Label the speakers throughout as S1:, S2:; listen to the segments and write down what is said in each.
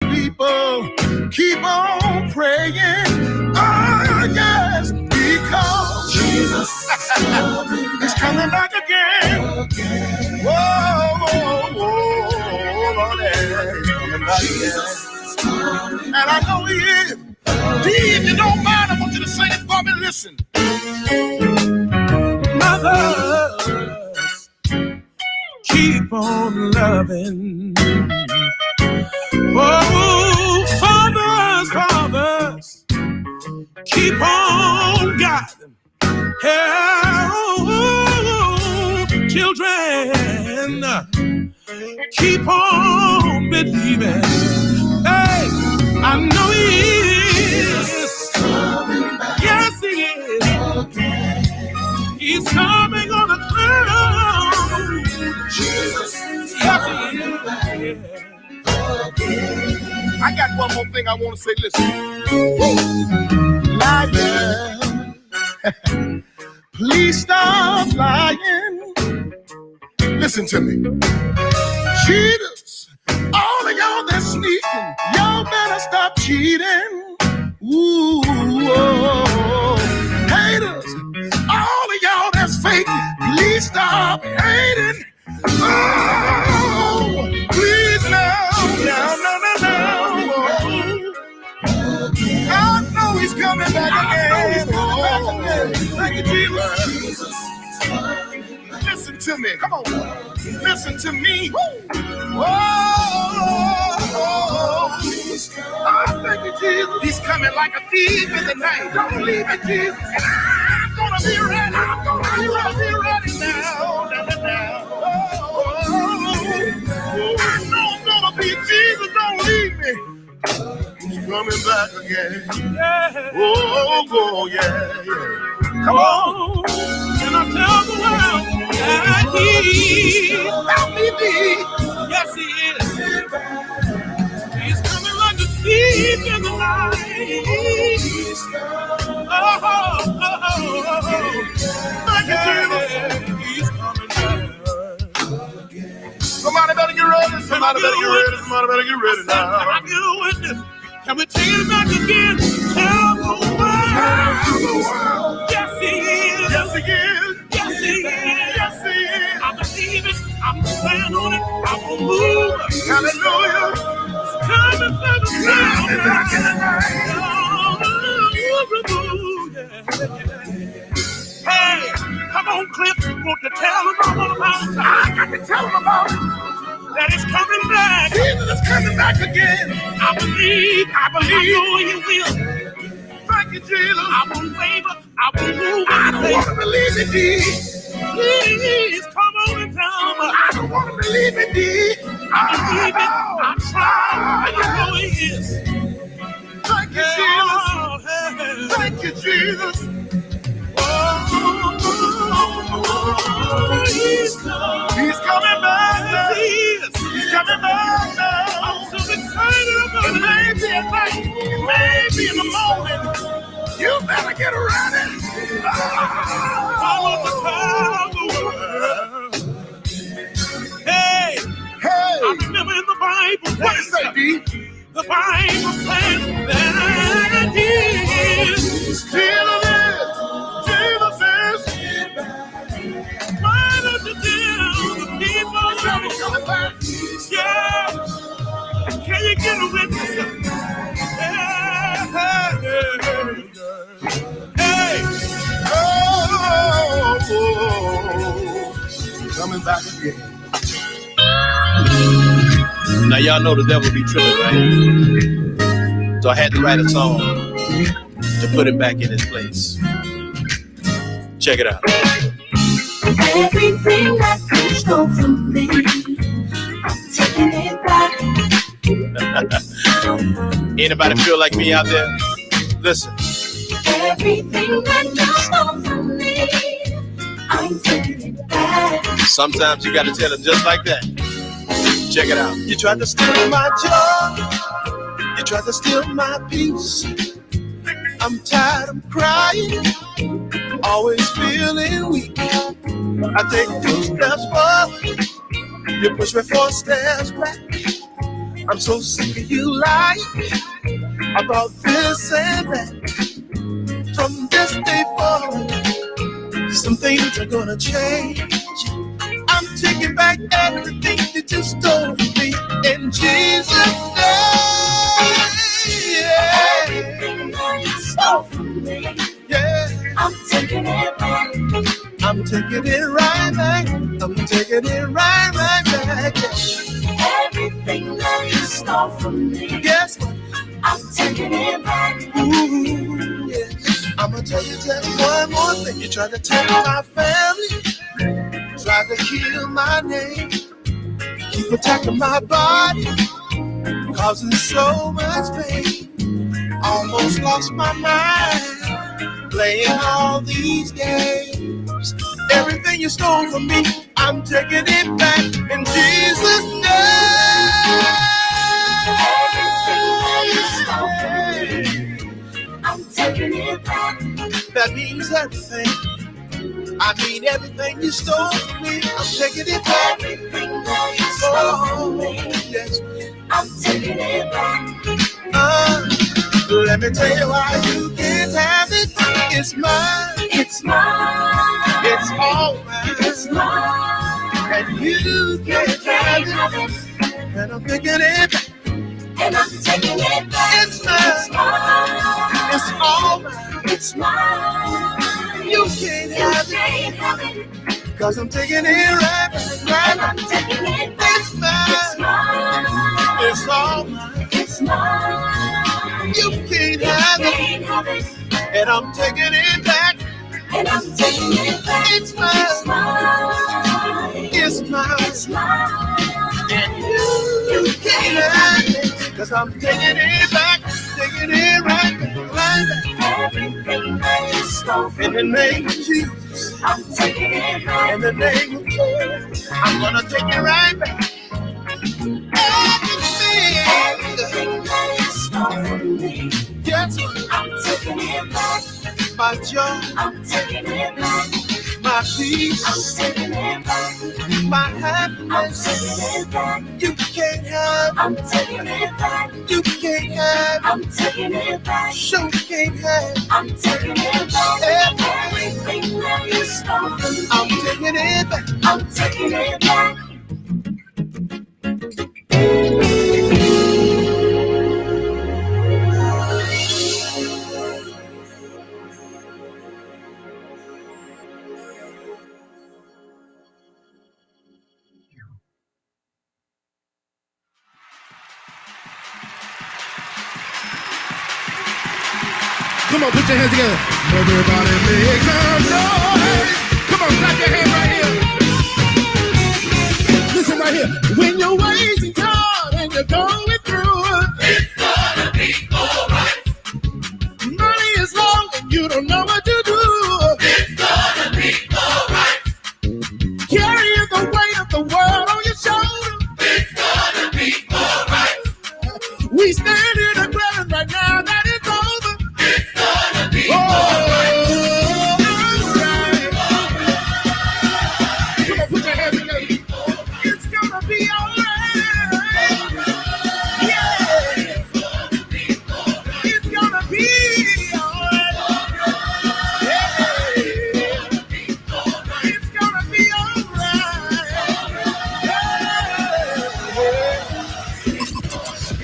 S1: people keep on praying. Oh, yes, because Jesus is coming back again. Whoa, whoa, whoa, Lord, he's coming back again. And I know he is. If you don't mind, I want you to sing it for me. Listen. Mothers, keep on loving. Oh, fathers, keep on guiding. Oh, children, keep on believing. Hey, I know he is. Yes, he is. He's coming on the cloud. Jesus, yes, he is. I got one more thing I want to say. Listen. Liar, please stop lying. Listen to me. Cheaters, all of y'all that's sneaking, y'all better stop cheating. Ooh, oh. Haters, all of y'all that's faking, please stop hating. Oh, please no. I know he's coming back again. Thank you, Jesus. Listen to me. Come on. Listen to me. Oh, thank you, Jesus. He's coming like a thief in the night. Don't leave me, Jesus. And I'm gonna be ready. I'm gonna be ready now. I know I'm gonna be Jesus. Don't leave me. He's coming back again. Yeah. Oh, yeah. Come on. Can I tell the world that help me be? Yes, he is. He's coming like a thief in the night. Oh. He's coming back. Somebody better get ready. Somebody better get ready now. Can I get a witness? Can we take it back again? Tell the world. Yes, he is. Yes, he is. Yes, he is. Yes, he is. I believe it. I'm standing on it. I'm gonna move. Hallelujah. It's coming for the sound. Back in the night. Hey, come on, Cliff. Want to tell them all about it? I got to tell them about it. That is coming back. Jesus is coming back again. I believe. I know he will. Thank you, Jesus. I won't waver. I won't move. I don't want to believe it, D. Please come on and tell me. I don't want to believe it, D. I believe it. I try. I know he is. Thank you, Jesus. Thank you, Jesus. He's coming back now. He's coming back now. I'm so excited about it. Maybe at night, maybe in the morning. You better get ready. Follow the power. Hey. I remember in the Bible. What did it say, D? The Bible says that Jesus is. Why don't you tell the people that he's coming back? Yeah. Can you get a witness? Hey. Oh. Coming back again. Now y'all know the devil be tripping, right? So I had to write a song to put him back in his place. Check it out.
S2: Everything that you stole from me, I'm taking it back.
S1: Anybody feel like me out there? Listen.
S2: Everything that you stole from me, I'm taking it back.
S1: Sometimes you gotta tell them just like that. Check it out. You tried to steal my joy. You tried to steal my peace. I'm tired of crying, always feeling weak. I take 2 steps forward, you push me 4 steps back. I'm so sick of you lying about this and that. From this day forward, some things are gonna change. I'm taking back everything that you stole from me in Jesus' name. Yeah.
S2: Everything that you stole from me,
S1: Yeah.
S2: I'm taking it back.
S1: I'm taking it right back. I'm taking it right back.
S2: Everything that you stole from me,
S1: Yes.
S2: I'm taking it back.
S1: Ooh, yeah. I'm gonna tell you just one more thing. You tried to take my family, tried to kill my name, keep attacking my body, causing so much pain. Almost lost my mind, playing all these games. Everything you stole from me, I'm taking it back in Jesus' name.
S2: Everything that you stole from me, I'm taking it back.
S1: That means everything. I mean everything you stole from me, I'm taking it back.
S2: Everything that you stole from me,
S1: Yes.
S2: I'm taking it back.
S1: Let me tell you why you can't have it. It's mine.
S2: It's mine.
S1: It's all mine.
S2: It's mine.
S1: And you can't have it. And I'm taking it back.
S2: And I'm taking it back.
S1: It's mine.
S2: It's mine.
S1: It's all mine.
S2: It's mine.
S1: You can't have it. Cause I'm taking it right back.
S2: And I'm taking it back.
S1: It's mine.
S2: It's mine.
S1: It's all mine.
S2: It's mine.
S1: You can't have it. And I'm taking it back.
S2: And I'm taking it back.
S1: It's mine.
S2: It's mine.
S1: It's mine.
S2: It's mine.
S1: And you can't have it. Cause I'm taking it back. Taking it right back. Right back.
S2: Everything that you stole from
S1: In the name of Jesus.
S2: I'm taking it back.
S1: In the name of Jesus. I'm gonna take it right back.
S2: Everything that you stole from me,
S1: Yes,
S2: I'm taking it back.
S1: my joy,
S2: I'm taking it back.
S1: my peace,
S2: I'm taking it back.
S1: my
S2: I'm
S1: happiness.
S2: taking it back.
S1: You can't have,
S2: I'm taking it back.
S1: you can't have,
S2: I'm taking it back.
S1: so can't have.
S2: I'm taking it back. Everything that you stole from me,
S1: I'm taking it back.
S2: I'm taking it back.
S3: Come on, put your hands together. Everybody make some noise. Come on, clap your hands right here. Listen right here. When you're waiting hard and you're going through, it's gonna be alright. Money is low and you don't know what to do. It's gonna be alright. Carrying the weight of the world on your shoulder. It's gonna be alright. We stand here declaring right now that it's over. It's gonna be alright. Come on, put your hands together. It's gonna be alright. Yeah. It's gonna be alright. Yeah. It's gonna be alright.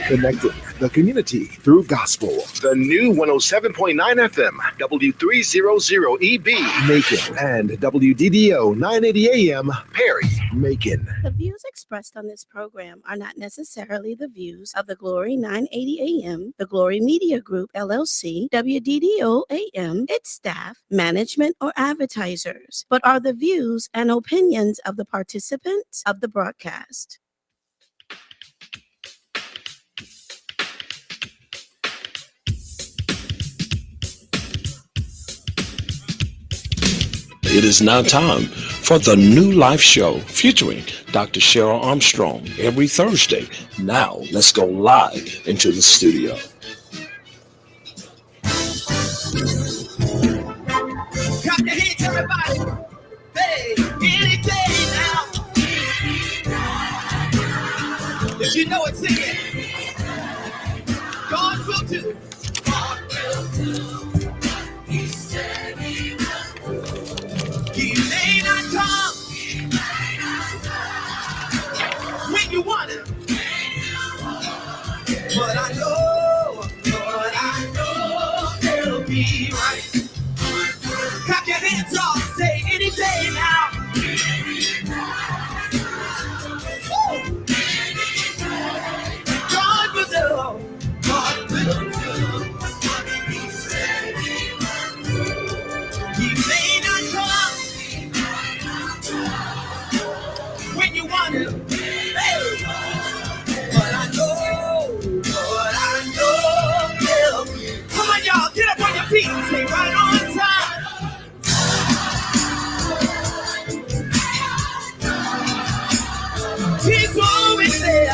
S4: Connecting the community through gospel. The new 107.9 FM, W300EB, Macon, and WDDO 980 AM, Perry, Macon.
S5: The views expressed on this program are not necessarily the views of the Glory 980 AM, the Glory Media Group, LLC, WDDO AM, its staff, management, or advertisers, but are the views and opinions of the participants of the broadcast.
S6: It is now time for the New Life Show featuring Dr. Sheryl Armstrong every Thursday. Now, let's go live into the studio.
S1: Clap your hands, everybody. Hey, any day now. If you know it, sing it.
S3: do. God will do what He said He will do. He may not come when you want Him, but I know it'll be right. Clap your hands off, say any day now. Woo! God will do. God will do what He said He will do. He may not come when you want Him, hey, but I know He'll be. Come on, y'all, get up on your feet and say right on time. He's always there.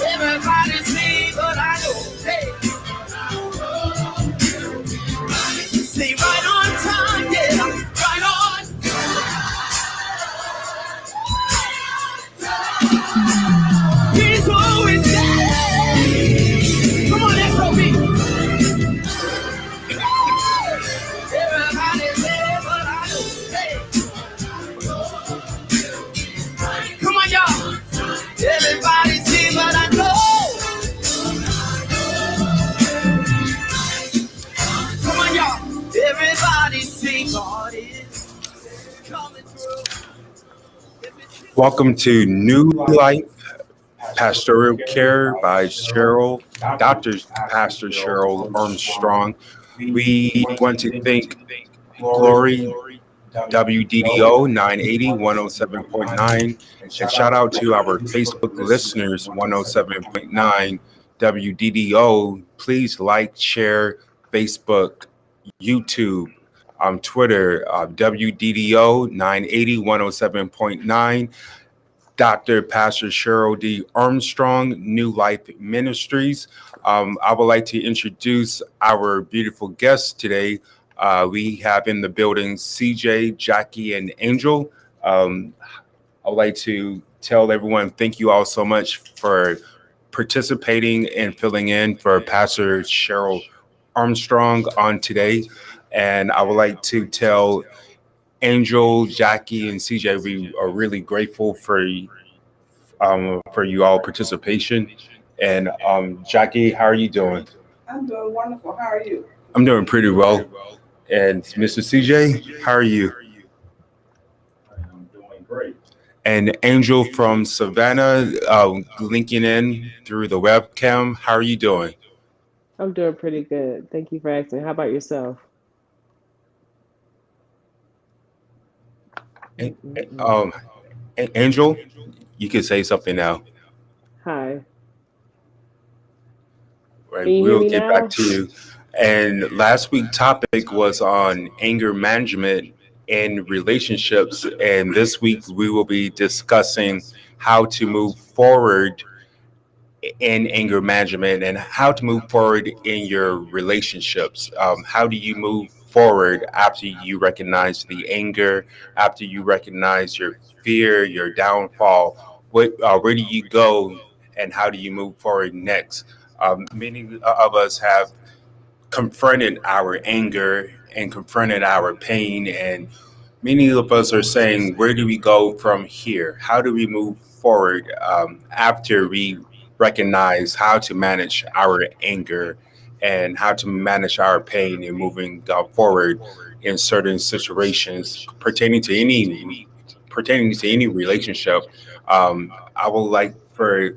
S3: Everybody's me, but I know. Hey, say right on time, yeah, right on. He's always there. Come on, let's go, me. Everybody's there, but I know. Hey, come on, y'all. Everybody's here, but I know. Come on, y'all. Everybody sing, God is coming through.
S7: Welcome to New Life Pastoral Care by Dr. Pastor Sheryl Armstrong. We want to thank Glory WDDO 980 107.9 and shout out to our Facebook listeners 107.9 WDDO. Please like, share Facebook, YouTube, Twitter, WDDO 980 107.9. Dr. Pastor Sheryl D. Armstrong, New Life Ministries. I would like to introduce our beautiful guests today. We have in the building CJ, Jackie, and Angel. I would like to tell everyone thank you all so much for participating and filling in for Pastor Sheryl Armstrong on today. And I would like to tell Angel, Jackie, and CJ, we are really grateful for you all participation. And Jackie, how are you doing?
S8: I'm doing wonderful. How are you?
S7: I'm doing pretty well. And Mr. CJ, how are you?
S9: I'm doing great.
S7: And Angel from Savannah, linking in through the webcam, how are you doing?
S10: I'm doing pretty good. Thank you for asking. How about yourself?
S7: Angel, you can say something now.
S10: Hi.
S7: Right,
S10: Can you hear
S7: we'll
S10: me
S7: get
S10: now?
S7: back to you. And last week's topic was on anger management in relationships. And this week we will be discussing how to move forward in anger management and how to move forward in your relationships. How do you move forward after you recognize the anger, after you recognize your fear, your downfall? Where do you go and how do you move forward next? Many of us have confronted our anger and confronted our pain, and many of us are saying, where do we go from here? How do we move forward after we recognize how to manage our anger and how to manage our pain and moving forward in certain situations pertaining to any relationship? I would like for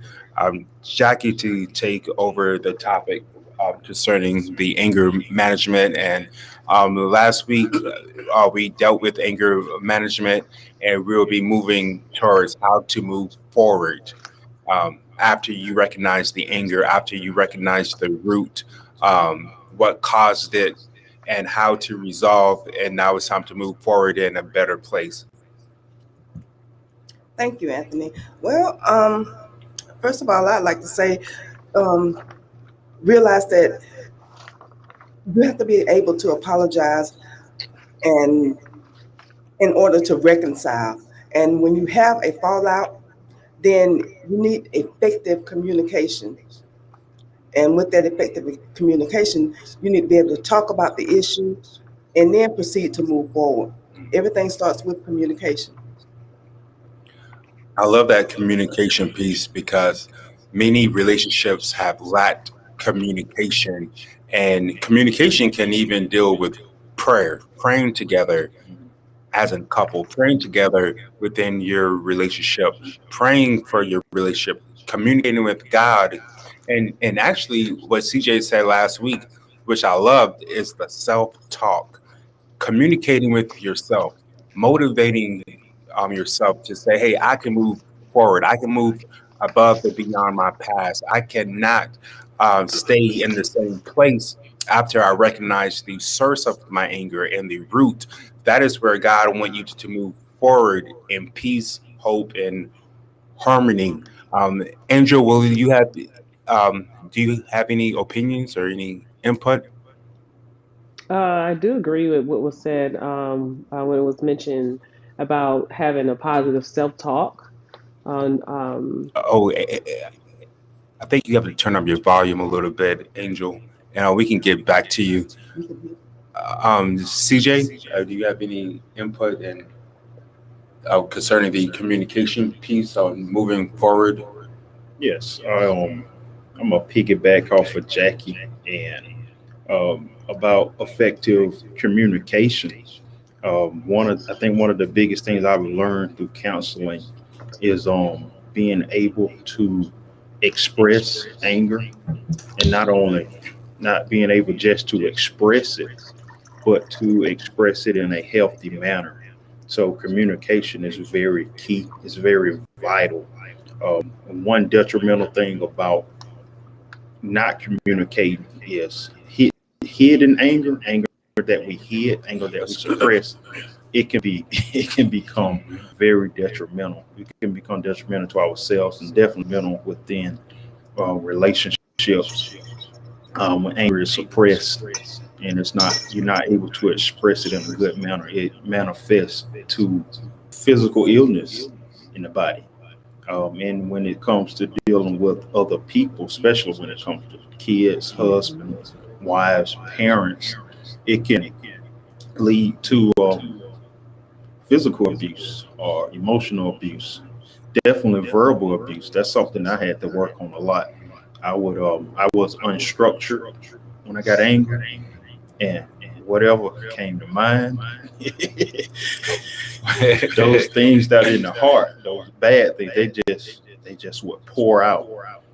S7: Jackie to take over the topic concerning the anger management. And last week we dealt with anger management, and we'll be moving towards how to move forward after you recognize the anger, after you recognize the root, what caused it, and how to resolve. And now it's time to move forward in a better place.
S8: Thank you, Anthony. Well, first of all, I'd like to say, realize that you have to be able to apologize and in order to reconcile. And when you have a fallout, then you need effective communication. And with that effective communication, you need to be able to talk about the issue and then proceed to move forward. Everything starts with communication.
S7: I love that communication piece because many relationships have lacked communication, and communication can even deal with prayer, praying together as a couple, praying together within your relationship, praying for your relationship, communicating with God. And actually what CJ said last week, which I loved, is the self-talk, communicating with yourself, motivating yourself to say, hey, I can move forward. I can move above and beyond my past. I cannot stay in the same place after I recognize the source of my anger and the root. That is where God wants you to move forward in peace, hope, and harmony. Angel, do you have any opinions or any input?
S10: I do agree with what was said when it was mentioned about having a positive self-talk. On
S7: Oh, I think you have to turn up your volume a little bit, Angel, and we can get back to you. CJ, do you have any input in concerning the communication piece on moving forward?
S9: Yes, I'm gonna piggyback off of Jackie and about effective communication. I think one of the biggest things I've learned through counseling is being able to express anger, and not only not being able just to express it, but to express it in a healthy manner. So communication is very key. It's very vital. One detrimental thing about not communicating is hidden anger, anger that we hid, anger that we suppress. It can be it can become very detrimental. It can become detrimental to ourselves and definitely detrimental within relationships. When anger is suppressed and it's not you're not able to express it in a good manner, it manifests to physical illness in the body. And when it comes to dealing with other people, especially when it comes to kids, husbands, wives, parents, it can lead to physical abuse or emotional abuse, definitely verbal abuse. That's something I had to work on a lot. I was unstructured when I got angry, and whatever came to mind, those things that are in the heart, those bad things, they just would pour out.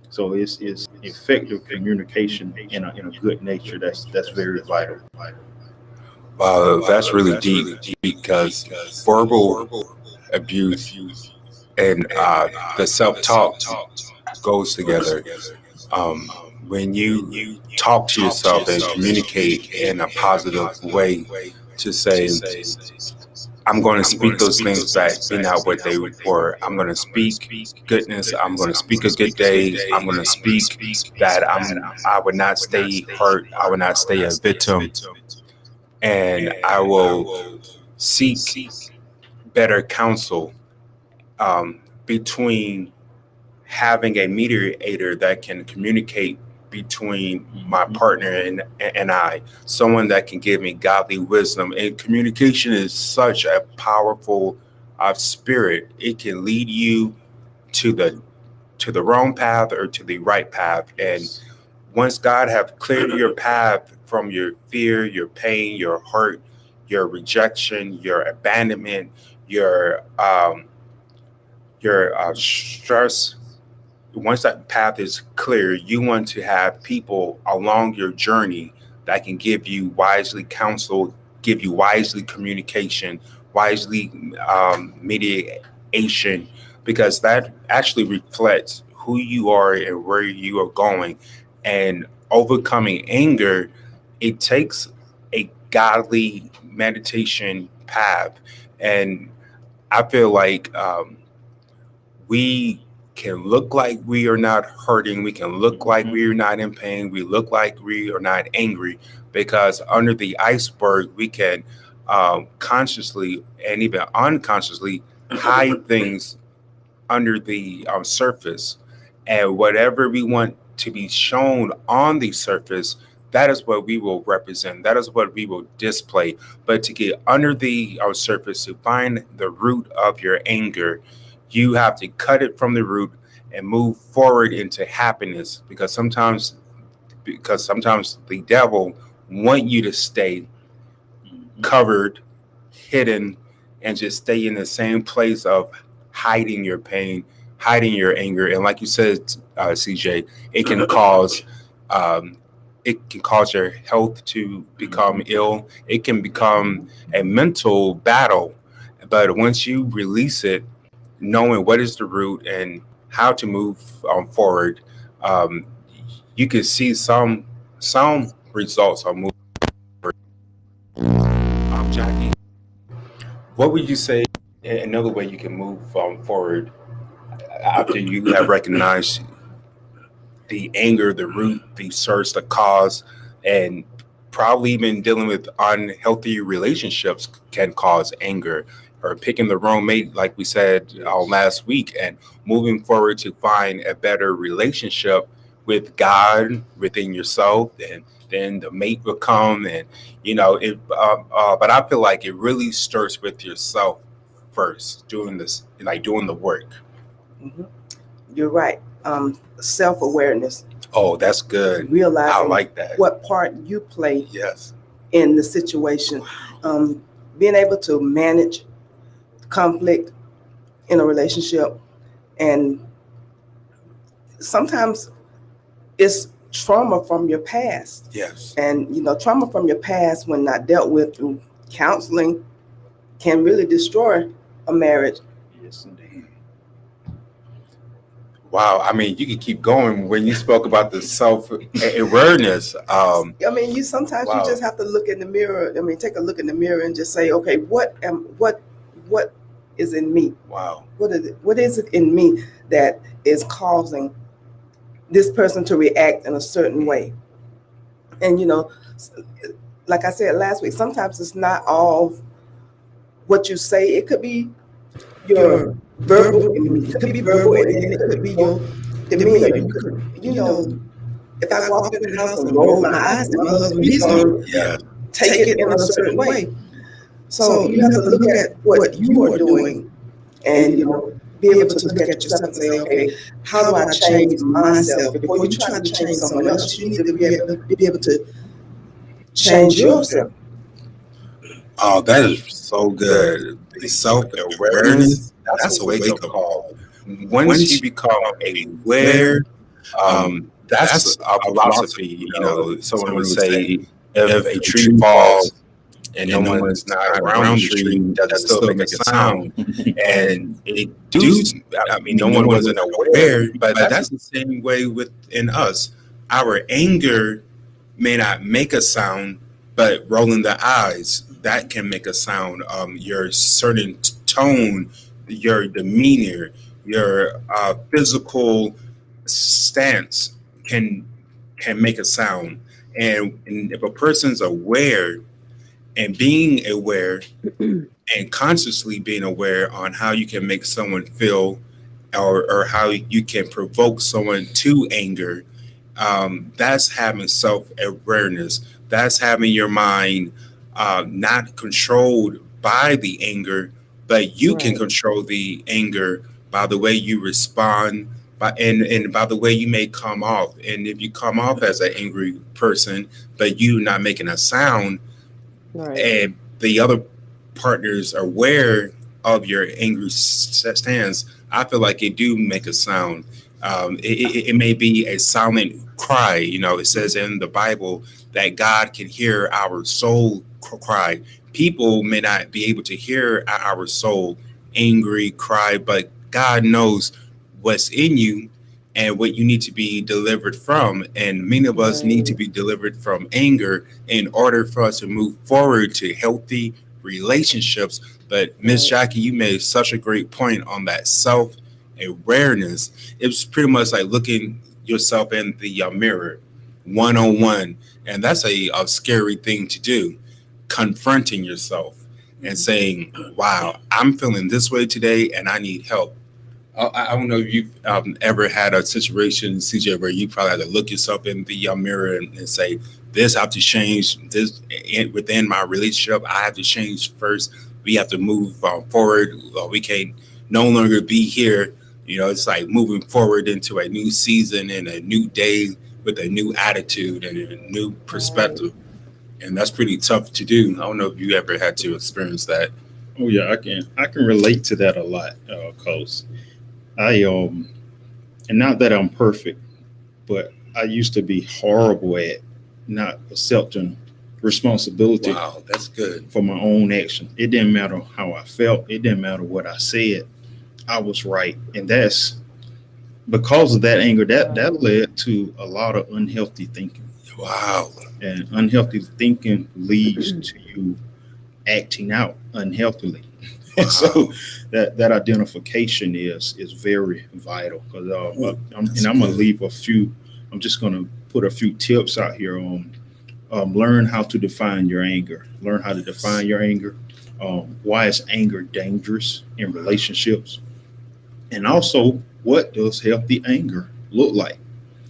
S9: So it's effective communication in a good nature. That's very vital.
S7: Wow, that's really deep because verbal abuse and the self-talk goes together. Um, when you talk to yourself and communicate in a positive way to say, I'm going to speak those things back, be not what they were. I'm going to speak goodness. I'm going to speak a good day. I'm going to speak that I would not stay hurt. I would not stay a victim. And I will seek better counsel between having a mediator that can communicate between my partner and I, someone that can give me godly wisdom. And communication is such a powerful spirit. It can lead you to the wrong path or to the right path. And once God have cleared your path from your fear, your pain, your hurt, your rejection, your abandonment, your stress, once that path is clear, you want to have people along your journey that can give you wisely counsel, give you wisely communication, wisely mediation, because that actually reflects who you are and where you are going. And overcoming anger, it takes a godly meditation path. And I feel like we can look like we are not hurting. We can look like we are not in pain. We look like we are not angry, because under the iceberg, we can consciously and even unconsciously hide things under the surface, and whatever we want to be shown on the surface, that is what we will represent. That is what we will display. But to get under the surface, to find the root of your anger, you have to cut it from the root and move forward into happiness. Because sometimes the devil want you to stay covered, hidden, and just stay in the same place of hiding your pain, hiding your anger. And like you said, CJ, it can cause your health to become ill. It can become a mental battle. But once you release it, knowing what is the root and how to move forward, um, you can see some results on moving forward. Jackie, what would you say another way you can move forward after you have recognized the anger, the root, the source, the cause, and probably even dealing with unhealthy relationships can cause anger, or picking the wrong mate, like we said last week, and moving forward to find a better relationship with God, within yourself, and then the mate will come, and it. But I feel like it really starts with yourself first, doing the work.
S8: Mhm. You're right. Self-awareness,
S7: Oh, that's good. I
S8: realizing
S7: like that.
S8: what part you play
S7: Yes.
S8: in the situation, being able to manage conflict in a relationship. And sometimes it's trauma from your past.
S7: Yes.
S8: And, trauma from your past, when not dealt with through counseling, can really destroy a marriage.
S9: Yes, indeed.
S7: Wow. I mean, you could keep going when you spoke about the self-awareness.
S8: Sometimes
S7: Wow.
S8: you just have to look in the mirror. Take a look in the mirror and just say, okay, what is in me?
S7: Wow.
S8: What is it in me that is causing this person to react in a certain way? And like I said last week, sometimes it's not all what you say. It could be your verbal. It could be verbal, and then it could be your demeanor. You could, if I walk in the house and roll my eyes at my husband, he's going to take it in a certain way. So you have to look at what you are doing, and be able to look at yourself and say, okay, how do I change myself? Before you try to change someone else, you need to be able to change yourself.
S7: Oh, that is so good. The self-awareness, that's a wake-up call. Once you become aware, that's a philosophy. Someone would say, if a tree falls and no one is not around the tree, does it still make a sound? And no one wasn't aware, but that's the same way within us. Our anger may not make a sound, but rolling the eyes, that can make a sound. Your certain tone, your demeanor, your physical stance can make a sound. And if a person's aware, and being aware and consciously being aware on how you can make someone feel, or how you can provoke someone to anger, that's having self-awareness. That's having your mind not controlled by the anger, but you can
S10: Right.
S7: control the anger by the way you respond, and by the way you may come off. And if you come off as an angry person, but you not making a sound,
S10: Right.
S7: and the other partners are aware of your angry stance, I feel like it do make a sound. It may be a silent cry. It says in the Bible that God can hear our soul cry. People may not be able to hear our soul angry cry, but God knows what's in you and what you need to be delivered from. And many of us need to be delivered from anger in order for us to move forward to healthy relationships. But Miss Jackie, you made such a great point on that self-awareness. It was pretty much like looking yourself in the mirror one-on-one. And that's a scary thing to do, confronting yourself and saying, wow, I'm feeling this way today and I need help. I don't know if you've ever had a situation, CJ, where you probably had to look yourself in the mirror and say, "This have to change. This within my relationship, I have to change first. We have to move forward. We can't no longer be here." It's like moving forward into a new season and a new day with a new attitude and a new perspective, and that's pretty tough to do. I don't know if you ever had to experience that.
S9: Oh yeah, I can relate to that a lot, cause and not that I'm perfect, but I used to be horrible at not accepting responsibility
S7: Wow, that's good.
S9: for my own action. It didn't matter how I felt. It didn't matter what I said. I was right, and that's because of that anger that led to a lot of unhealthy thinking.
S7: Wow.
S9: And unhealthy thinking leads to you acting out unhealthily.
S7: Wow.
S9: So that identification is very vital. Because I'm gonna leave a few. I'm just gonna put a few tips out here on learn how to define your anger. Learn how to define your anger. Why is anger dangerous in relationships? And also, what does healthy anger look like?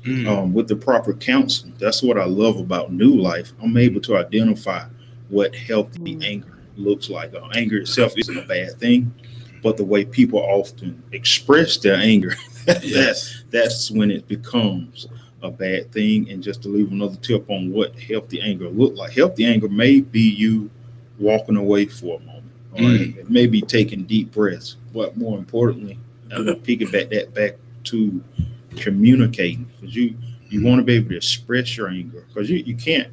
S9: With the proper counseling. That's what I love about New Life. I'm able to identify what healthy anger looks like. Anger itself isn't a bad thing, but the way people often express their anger,
S7: Yes.
S9: that's when it becomes a bad thing. And just to leave another tip on what healthy anger look like. Healthy anger may be you walking away for a moment, or it may be taking deep breaths. But more importantly, I'm gonna piggyback that back to communicating, because you want to be able to express your anger, because you can't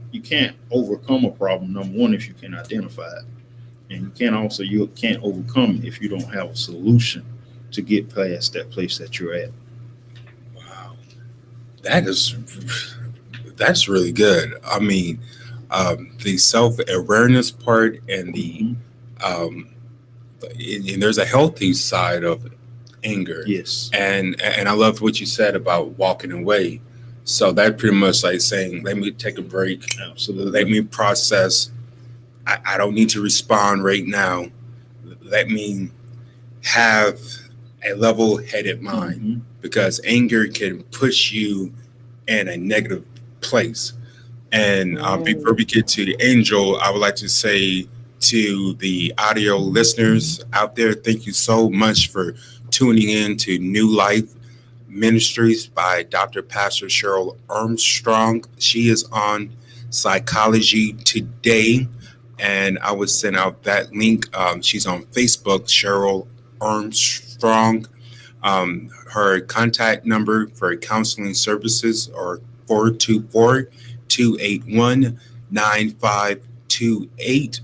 S9: overcome a problem, number one, if you can identify it, and you can't overcome it if you don't have a solution to get past that place that you're at.
S7: Wow. That's really good. I mean, the self-awareness part and and there's a healthy side of anger.
S9: Yes.
S7: And I love what you said about walking away. So that pretty much like saying, let me take a break.
S9: Absolutely.
S7: Let me process. I don't need to respond right now. Let me have a level-headed mind, because anger can push you in a negative place. And before we get to the Angel, I would like to say to the audio listeners out there, thank you so much for tuning in to New Life Ministries by Dr. Pastor Sheryl Armstrong. She is on Psychology Today, and I would send out that link. She's on Facebook, Sheryl Armstrong. Her contact number for counseling services are 424-281-9528.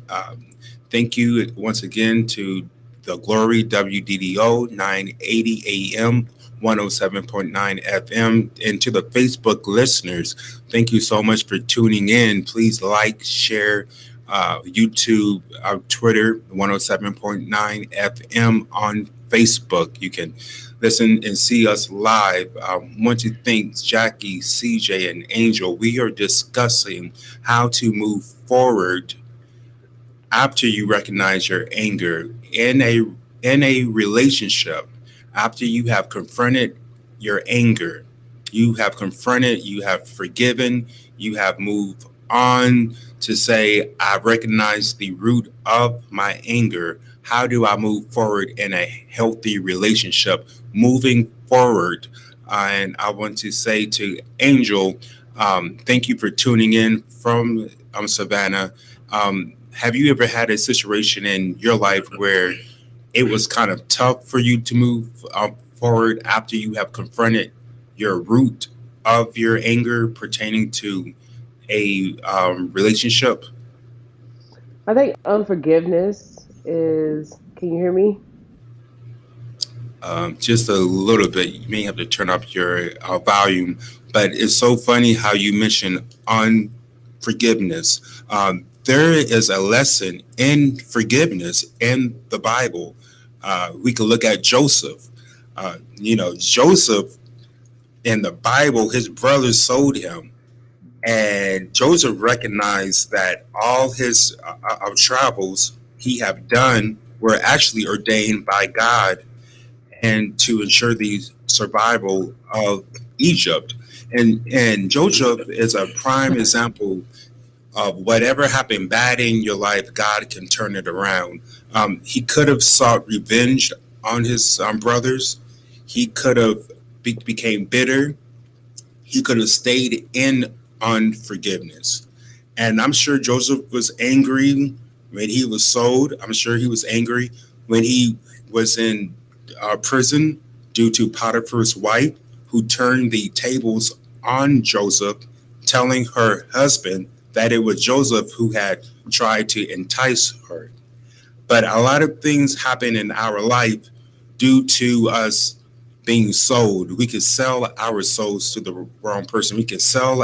S7: Thank you once again to The Glory, WDDO, 980 AM, 107.9 FM. And to the Facebook listeners, thank you so much for tuning in. Please like, share, YouTube, Twitter, 107.9 FM on Facebook. You can listen and see us live. I want to thank Jackie, CJ, and Angel. We are discussing how to move forward after you recognize your anger in a relationship. After you have confronted your anger, you have forgiven, you have moved on to say, I recognize the root of my anger. How do I move forward in a healthy relationship moving forward? And I want to say to Angel, thank you for tuning in from Savannah. Have you ever had a situation in your life where it was kind of tough for you to move forward after you have confronted your root of your anger pertaining to a relationship?
S10: I think unforgiveness is. Can you hear me?
S7: Just a little bit. You may have to turn up your volume, but it's so funny how you mention unforgiveness. There is a lesson in forgiveness in the Bible. We could look at Joseph. Joseph in the Bible, his brothers sold him. And Joseph recognized that all his travels he have done were actually ordained by God. and to ensure the survival of Egypt. And Joseph is a prime example of whatever happened bad in your life, God can turn it around. He could have sought revenge on his brothers. He could have became bitter. He could have stayed in unforgiveness. And I'm sure Joseph was angry when he was sold. I'm sure he was angry when he was in prison due to Potiphar's wife, who turned the tables on Joseph, telling her husband that it was Joseph who had tried to entice her. But a lot of things happen in our life due to us being sold. We could sell our souls to the wrong person. We can sell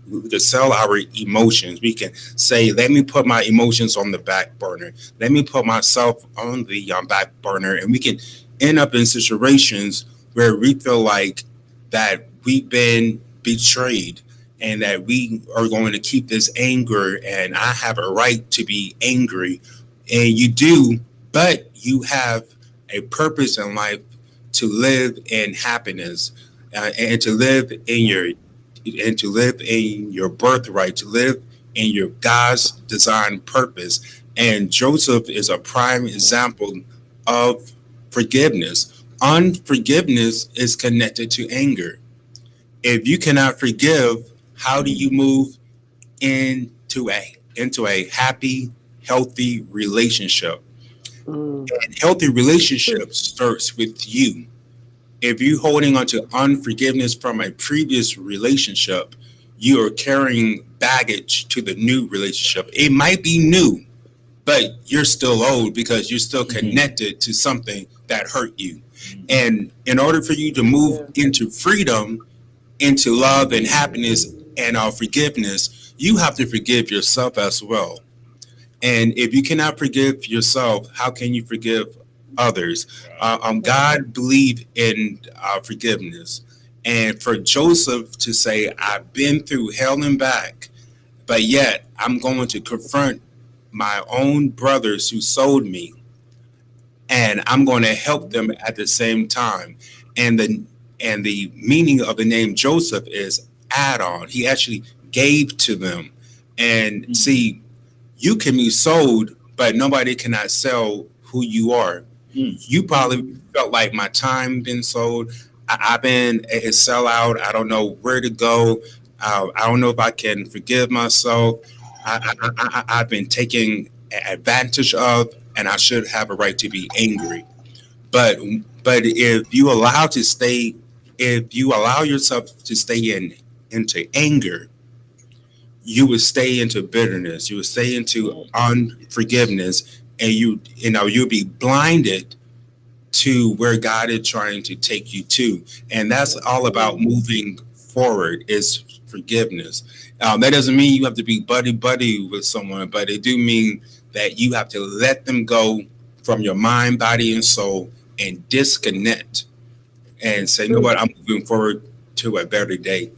S7: we could sell our emotions. We can say, let me put my emotions on the back burner. Let me put myself on the back burner. And we can end up in situations where we feel like that we've been betrayed and that we are going to keep this anger and I have a right to be angry. And you do, but you have a purpose in life to live in happiness and to live in your birthright, to live in your God's designed purpose. And Joseph is a prime example of forgiveness. Unforgiveness is connected to anger. If you cannot forgive, how do you move into a happy, healthy relationship? And healthy relationship starts with you. If you're holding on to unforgiveness from a previous relationship, you are carrying baggage to the new relationship. It might be new, but you're still old because you're still connected to something that hurt you. And in order for you to move into freedom, into love and happiness and forgiveness, you have to forgive yourself as well. And if you cannot forgive yourself, how can you forgive others? God believed in forgiveness. And for Joseph to say, I've been through hell and back, but yet I'm going to confront my own brothers who sold me, and I'm going to help them at the same time. And the meaning of the name Joseph is add-on. He actually gave to them. And see, you can be sold, but nobody cannot sell who you are. You probably felt like my time been sold. I've been a sellout. I don't know where to go. I don't know if I can forgive myself. I've been taken advantage of, and I should have a right to be angry. But if you allow yourself to stay into anger, you would stay into bitterness, you would stay into unforgiveness, and you'll be blinded to where God is trying to take you to. And that's all about moving forward, is forgiveness. That doesn't mean you have to be buddy with someone, but it do mean that you have to let them go from your mind, body, and soul and disconnect and say, you know what, I'm moving forward to a better day.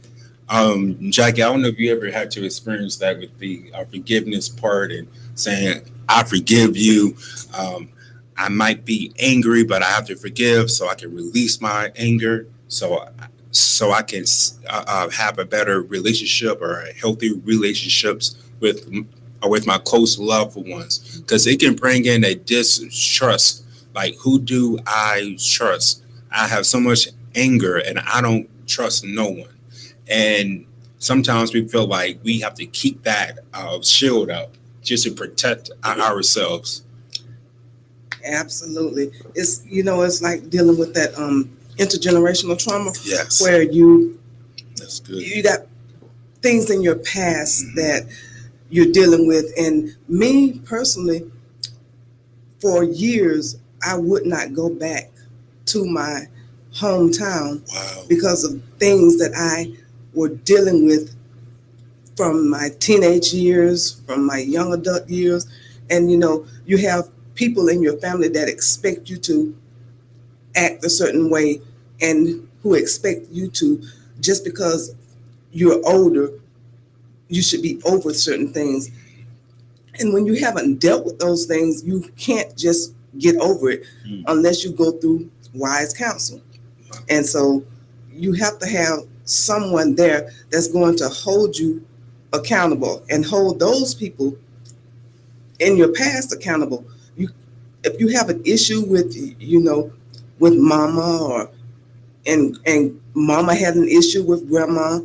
S7: Jackie, I don't know if you ever had to experience that with the forgiveness part and saying, I forgive you. I might be angry, but I have to forgive so I can release my anger, so I can have a better relationship or a healthy relationships with my close loved ones, because it can bring in a distrust. Like, who do I trust? I have so much anger and I don't trust no one. And sometimes we feel like we have to keep that shield up just to protect ourselves.
S8: Absolutely. It's like dealing with that intergenerational trauma.
S7: Yes.
S8: Where
S7: that's good.
S8: You got things in your past that you're dealing with. And me personally, for years, I would not go back to my hometown because of things that I were dealing with from my teenage years, from my young adult years. And, you have people in your family that expect you to act a certain way and who expect you to, just because you're older, you should be over certain things. And when you haven't dealt with those things, you can't just get over it unless you go through wise counsel. And so you have to have someone there that's going to hold you accountable and hold those people in your past accountable. If you have an issue with, with mama, or and mama had an issue with grandma,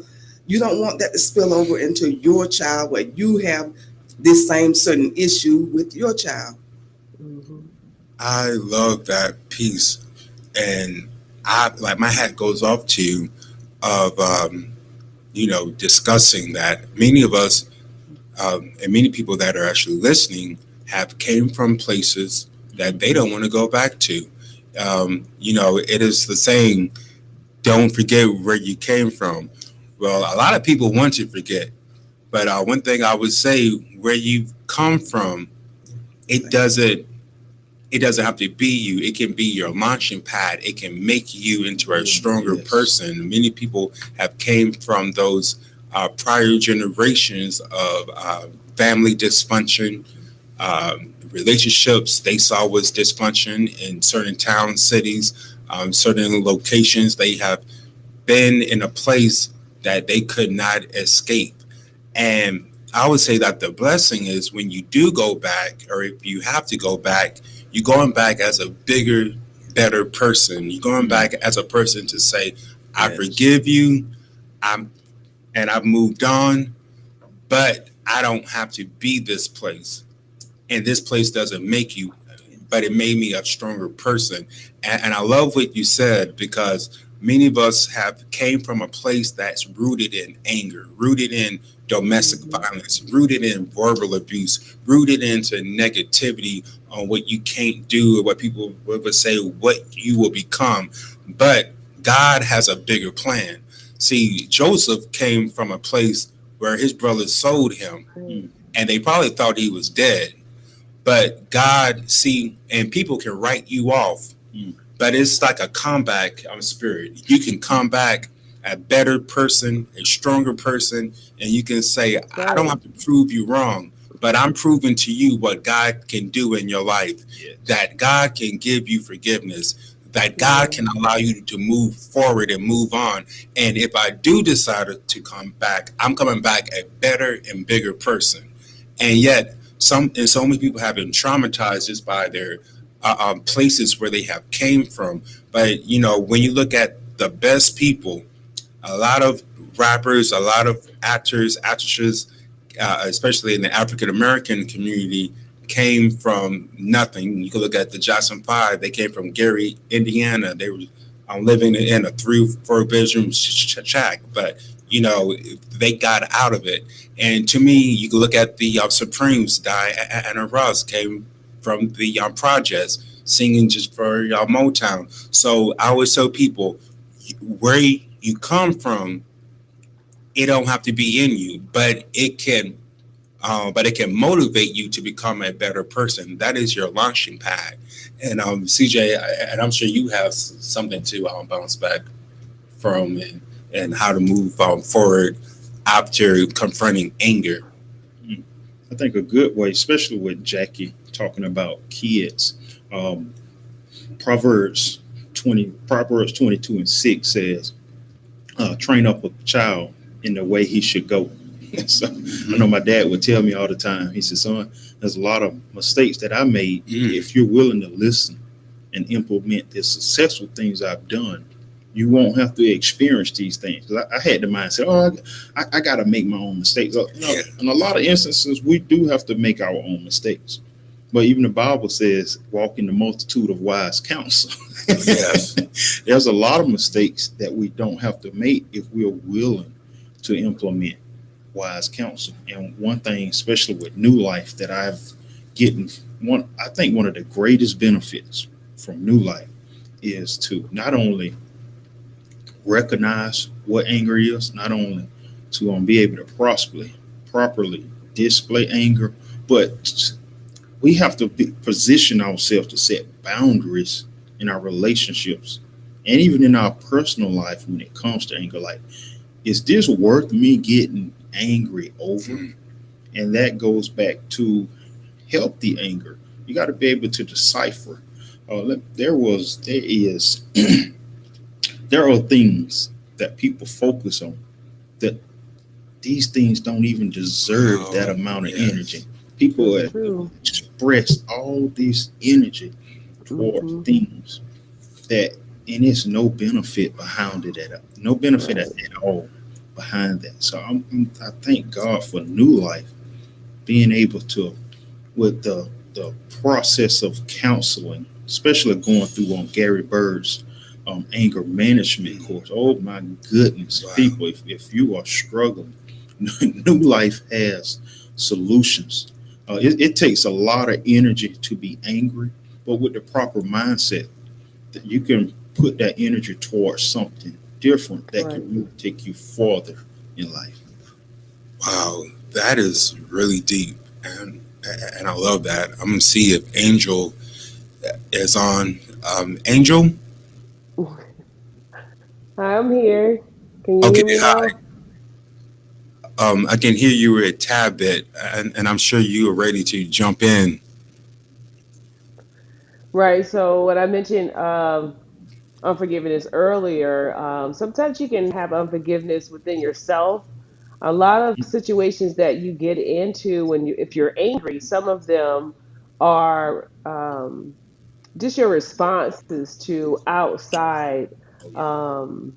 S8: you don't want that to spill over into your child where you have this same certain issue with your child.
S10: Mm-hmm.
S1: I love that piece, and I like my hat goes off to you of discussing that. Many of us and many people that are actually listening have came from places that they don't want to go back to. It is the saying, "Don't forget where you came from." Well, a lot of people want to forget, but one thing I would say, where you've come from, it doesn't have to be you. It can be your launching pad. It can make you into a stronger person. Many people have came from those prior generations of family dysfunction, relationships they saw was dysfunction in certain towns, cities, certain locations. They have been in a place that they could not escape. And I would say that the blessing is when you do go back, or if you have to go back, you're going back as a bigger, better person. You're going back as a person to say, I forgive you, and I've moved on, but I don't have to be this place. And this place doesn't make you, but it made me a stronger person. And I love what you said, because many of us have came from a place that's rooted in anger, rooted in domestic violence, rooted in verbal abuse, rooted into negativity on what you can't do, or what people would say, what you will become. But God has a bigger plan. See, Joseph came from a place where his brothers sold him, and they probably thought he was dead. But God, and people can write you off, but it's like a comeback spirit. You can come back a better person, a stronger person, and you can say, I don't have to prove you wrong, but I'm proving to you what God can do in your life, that God can give you forgiveness, that God can allow you to move forward and move on. And if I do decide to come back, I'm coming back a better and bigger person. And yet, so many people have been traumatized just by their places where they have came from. But when you look at the best people, a lot of rappers, a lot of actors, actresses, especially in the African American community, came from nothing. You can look at the Jackson 5. They came from Gary, Indiana. They were living in a 3-4 bedroom shack, but they got out of it. And to me, you can look at the Supremes. Diana Ross came from the projects, singing just for Motown. So I always tell people, where you come from, it don't have to be in you, but it can motivate you to become a better person. That is your launching pad. And CJ, and I'm sure you have something to bounce back from, and how to move forward after confronting anger.
S9: I think a good way, especially with Jackie talking about kids, Proverbs 22:6 says, train up a child in the way he should go. So I know my dad would tell me all the time, he said, son, there's a lot of mistakes that I made. If you're willing to listen and implement the successful things I've done, you won't have to experience these things. I had the mindset, I got to make my own mistakes. In a lot of instances, we do have to make our own mistakes. But even the Bible says, walk in the multitude of wise counsel.
S1: Yes.
S9: There's a lot of mistakes that we don't have to make if we're willing to implement wise counsel. And one thing, especially with New Life, that I've gotten, I think one of the greatest benefits from New Life is to not only recognize what anger is, not only to be able to properly display anger, but we have to position ourselves to set boundaries in our relationships and even in our personal life when it comes to anger. Like, is this worth me getting angry over? And that goes back to healthy anger. You got to be able to decipher There is, there are things that people focus on that these things don't even deserve that amount of energy. People
S10: That's
S9: have
S10: true.
S9: expressed all this energy toward
S10: Hmm.
S9: things that, and it's no benefit behind it no benefit
S10: Right.
S9: at all behind that. So I thank God for new life, being able to, with the process of counseling, especially going through on Gary Bird's anger management course. Oh my goodness, people, if you are struggling, New Life has solutions. It takes a lot of energy to be angry, but with the proper mindset, that you can put that energy towards something different that
S10: Right.
S9: can really take you farther in life.
S7: Wow, that is really deep, and I love that. I'm gonna see if Angel is on. Angel,
S10: Hi, I'm here. Can you
S7: okay,
S10: hear me
S7: hi.
S10: now?
S7: I can hear you a tad bit, and I'm sure you are ready to jump in.
S10: Right. So what I mentioned unforgiveness earlier, sometimes you can have unforgiveness within yourself. A lot of situations that you get into when you, if you're angry, some of them are just your responses to outside um,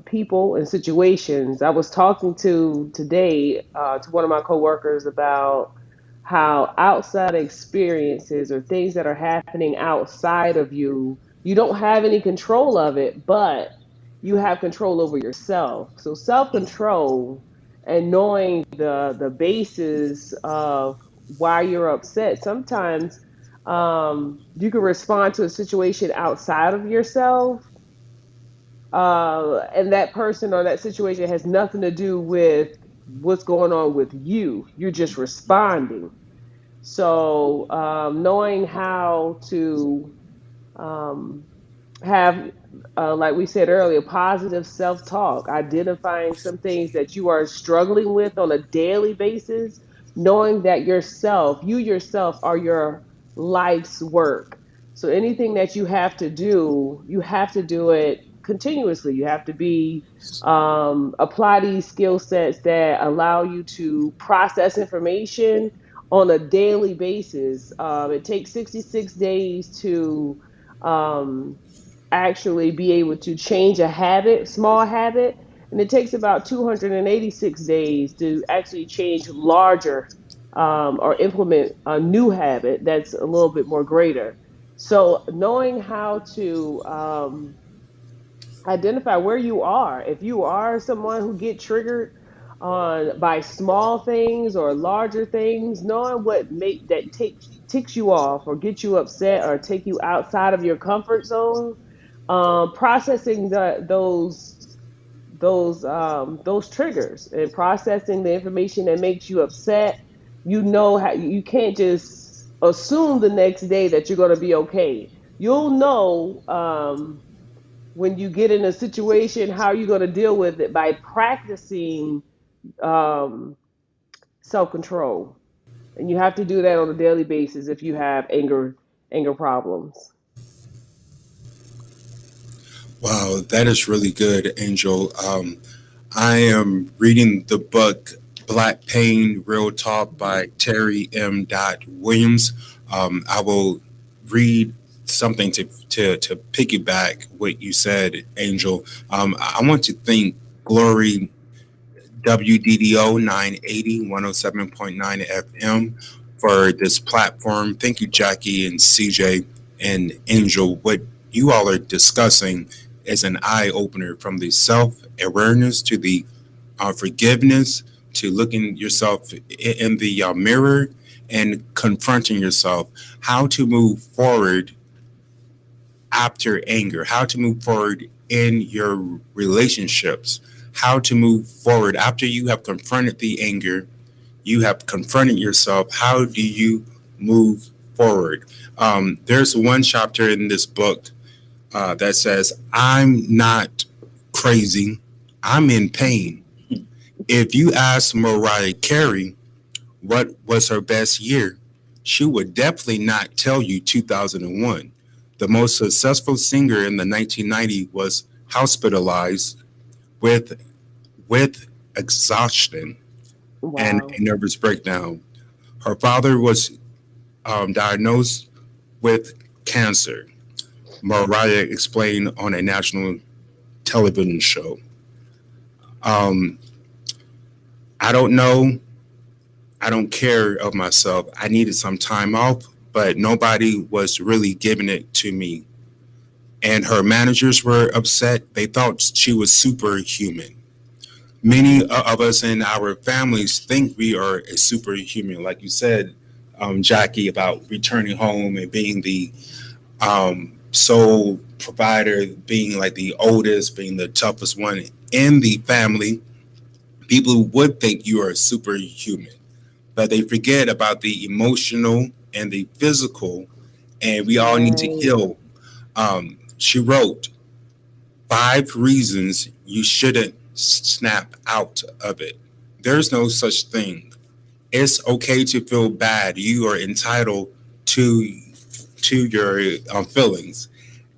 S10: people and situations. I was talking to today to one of my coworkers about how outside experiences or things that are happening outside of you, you don't have any control of it, but you have control over yourself. So self control and knowing the basis of why you're upset. Sometimes you can respond to a situation outside of yourself, and that person or that situation has nothing to do with what's going on with you. You're just responding. So, knowing how to um, have, like we said earlier, positive self talk, identifying some things that you are struggling with on a daily basis, knowing that you yourself, are your life's work. So anything that you have to do it continuously. You have to be apply these skill sets that allow you to process information on a daily basis. It takes 66 days to um, actually be able to change a habit, small habit, and it takes about 286 days to actually change larger or implement a new habit that's a little bit more greater. So knowing how to identify where you are. If you are someone who get triggered on by small things or larger things, knowing what make that ticks you off or get you upset or take you outside of your comfort zone, processing those triggers and processing the information that makes you upset. You know how you can't just assume the next day that you're going to be okay. You'll know when you get in a situation how you're going to deal with it by practicing um, self-control, and you have to do that on a daily basis if you have anger problems.
S7: Wow, that is really good, Angel. I am reading the book Black Pain Real Talk by Terry M. Williams. I will read something to piggyback what you said, Angel. I want to thank Glory WDDO 980 107.9 FM for this platform. Thank you, Jackie and CJ and Angel. What you all are discussing is an eye opener, from the self awareness to the forgiveness to looking yourself in the mirror and confronting yourself. How to move forward after anger, how to move forward in your relationships, how to move forward after you have confronted the anger, you have confronted yourself. How do you move forward? There's one chapter in this book that says, I'm not crazy, I'm in pain. If you ask Mariah Carey what was her best year, she would definitely not tell you 2001. the most successful singer in the 1990s, was hospitalized with exhaustion and
S10: Wow.
S7: a nervous breakdown. Her father was diagnosed with cancer, Mariah explained on a national television show. Um, I don't know. I don't care of myself. I needed some time off, but nobody was really giving it to me. And her managers were upset. They thought she was superhuman. Many of us in our families think we are a superhuman, like you said, Jackie, about returning home and being the sole provider, being like the oldest, being the toughest one in the family. People would think you are superhuman, but they forget about the emotional and the physical, and we all need to
S10: Right.
S7: heal. She wrote 5 reasons you shouldn't snap out of it. There's no such thing. It's okay to feel bad. You are entitled to your feelings,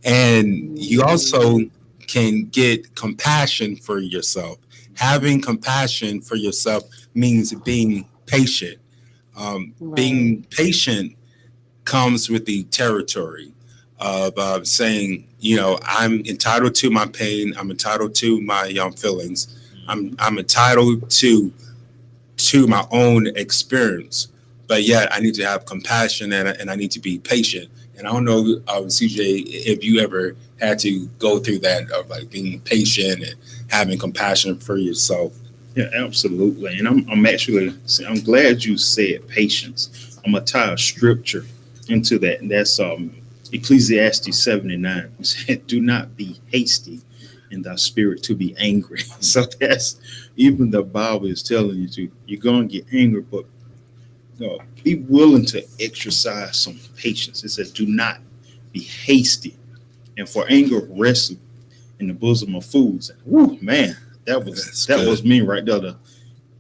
S7: and you also can get compassion for yourself. Having compassion for yourself means being patient.
S10: Right.
S7: Being patient comes with the territory of saying, I'm entitled to my pain. I'm entitled to my feelings. I'm entitled to my own experience. But yet, I need to have compassion and I need to be patient. And I don't know, CJ, if you ever had to go through that of like being patient and having compassion for yourself.
S9: Yeah, absolutely. And I'm glad you said patience. I'm gonna tie a scripture into that, and that's Ecclesiastes 7:9. It said, "Do not be hasty in thy spirit to be angry." So that's even the Bible is telling you to. You're gonna get angry, but be willing to exercise some patience. It says, "Do not be hasty." And for anger rests in the bosom of fools. Woo, man, that was me right there.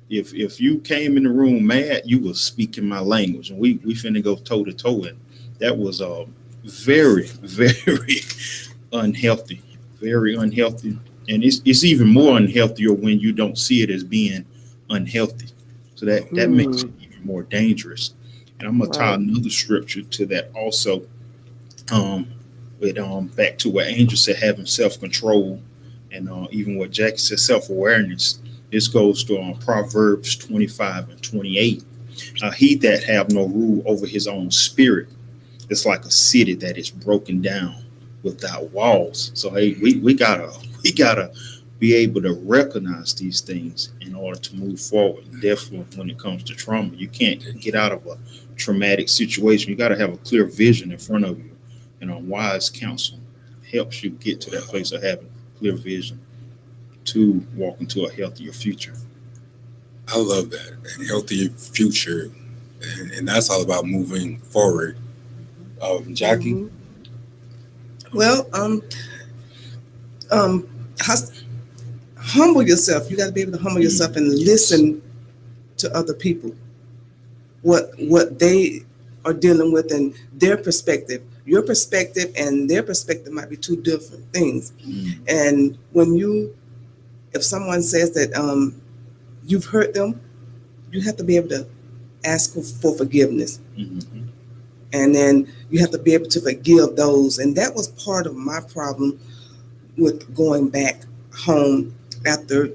S9: If you came in the room mad, you were speaking my language, and we finna go toe to toe. And that was very very unhealthy, very unhealthy, and it's even more unhealthier when you don't see it as being unhealthy. So that makes it even more dangerous. And I'm gonna tie another scripture to that also. With back to what Angel said, having self-control, and even what Jackie said, self-awareness. This goes to Proverbs 25:28. He that have no rule over his own spirit is like a city that is broken down without walls. So hey, we gotta be able to recognize these things in order to move forward. Definitely when it comes to trauma, you can't get out of a traumatic situation. You got to have a clear vision in front of you. And wise counsel helps you get to that place of having clear vision to walk into a healthier future.
S7: I love that, a healthier future, and that's all about moving forward. Jackie?
S8: Mm-hmm. Well, humble yourself. You got to be able to humble yourself and listen to other people, what they are dealing with and their perspective. Your perspective and their perspective might be two different things. And if someone says that you've hurt them, you have to be able to ask for forgiveness. And then you have to be able to forgive those. And that was part of my problem with going back home after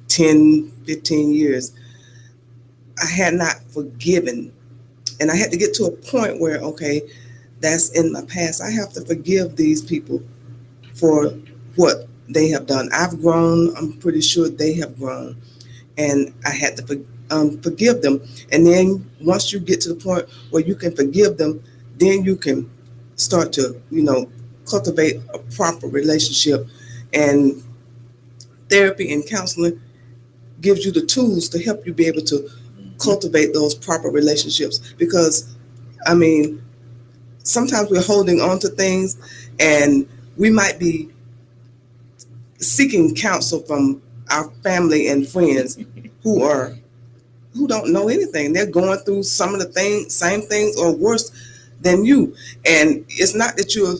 S8: 10, 15 years. I had not forgiven. And I had to get to a point where, okay, that's in my past. I have to forgive these people for what they have done. I've grown. I'm pretty sure they have grown. And I had to forgive them. And then once you get to the point where you can forgive them, then you can start to, cultivate a proper relationship. And therapy and counseling gives you the tools to help you be able to cultivate those proper relationships. Because, sometimes we're holding on to things and we might be seeking counsel from our family and friends who don't know anything. They're going through some of the same things or worse than you. And it's not that you're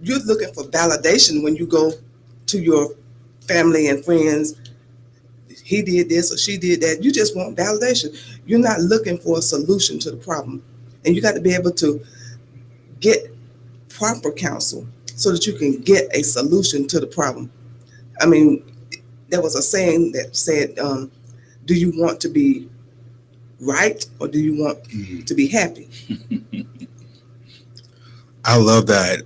S8: you're looking for validation when you go to your family and friends. He did this or she did that. You just want validation. You're not looking for a solution to the problem. And you got to be able to get proper counsel so that you can get a solution to the problem. I mean, there was a saying that said, do you want to be right or do you want to be happy?
S7: I love that.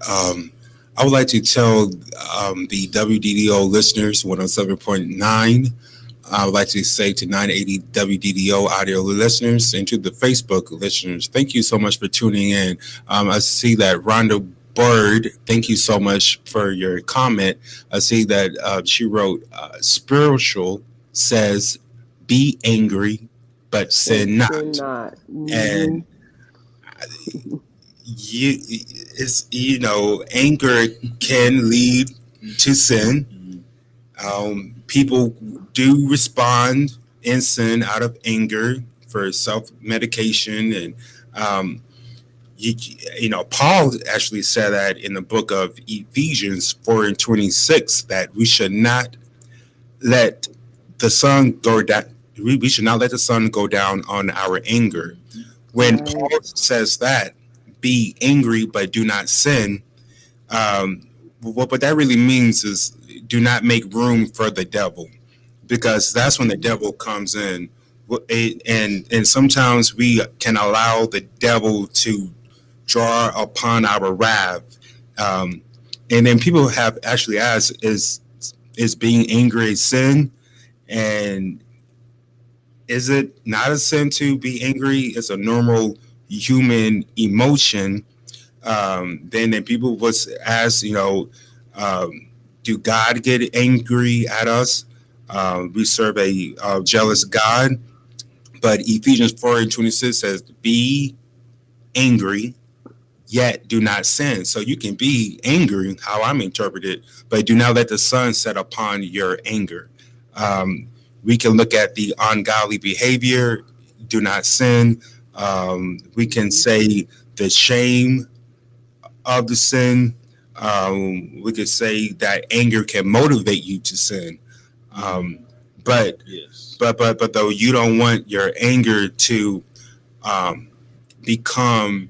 S7: I would like to tell the WDDO listeners, 107.9, I would like to say to 980 WDDO audio listeners and to the Facebook listeners, thank you so much for tuning in. I see that Rhonda Bird, thank you so much for your comment. I see that she wrote, spiritual says, be angry, but sin not.
S10: Sin not.
S7: And anger can lead to sin. People do respond in sin out of anger for self-medication, and Paul actually said that in the book of Ephesians 4:26 that we should not let the sun go down. We should not let the sun go down on our anger. When Paul says that, be angry but do not sin, what that really means is do not make room for the devil, because that's when the devil comes in. And sometimes we can allow the devil to draw upon our wrath. And then people have actually asked, is being angry a sin? And is it not a sin to be angry? It's a normal human emotion. Then people was asked, do God get angry at us? We serve a jealous God. But Ephesians 4:26 says, be angry, yet do not sin. So you can be angry, how I'm interpreted, but do not let the sun set upon your anger. We can look at the ungodly behavior, do not sin. We can say the shame of the sin. We could say that anger can motivate you to sin. But though you don't want your anger to become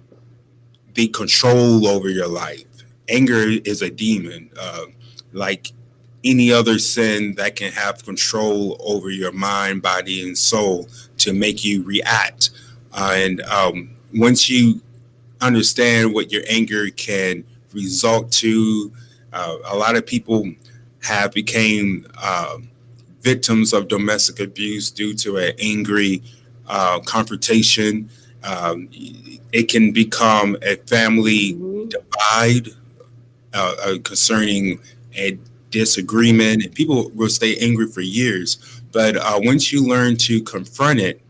S7: the control over your life. Anger is a demon, like any other sin that can have control over your mind, body, and soul to make you react. And once you understand what your anger can result to, a lot of people have became victims of domestic abuse due to an angry confrontation. It can become a family divide concerning a disagreement, and people will stay angry for years. But once you learn to confront it,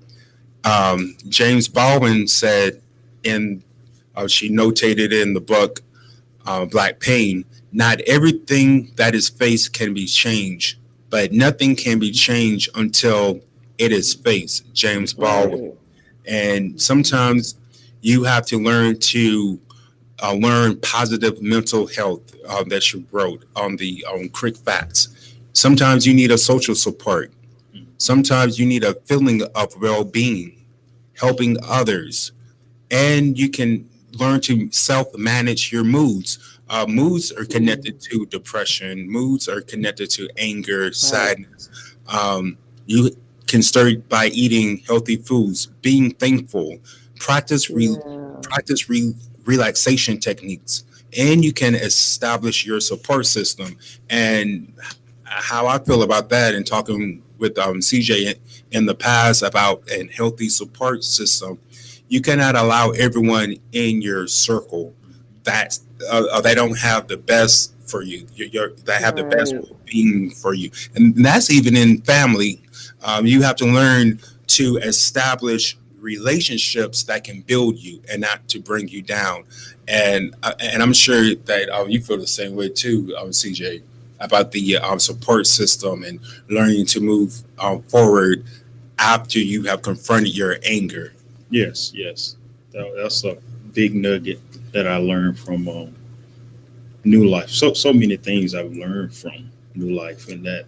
S7: James Baldwin said she notated in the book Black Pain, not everything that is faced can be changed, but nothing can be changed until it is faced. James Baldwin. And sometimes you have to learn to learn positive mental health that you wrote on the Quick Facts. Sometimes you need a social support. Sometimes you need a feeling of well-being, helping others. And you can learn to self-manage your moods. Moods are connected to depression. Moods are connected to anger, sadness. You can start by eating healthy foods, being thankful, practice relaxation techniques, and you can establish your support system. And how I feel about that, and talking with CJ in the past about a healthy support system, you cannot allow everyone in your circle that they don't have the best for you. That have the best being for you, and that's even in family. You have to learn to establish relationships that can build you and not to bring you down. And I'm sure that you feel the same way too, CJ, about the support system and learning to move forward after you have confronted your anger.
S9: Yes. That's a big nugget that I learned from New Life. So many things I've learned from New Life, and that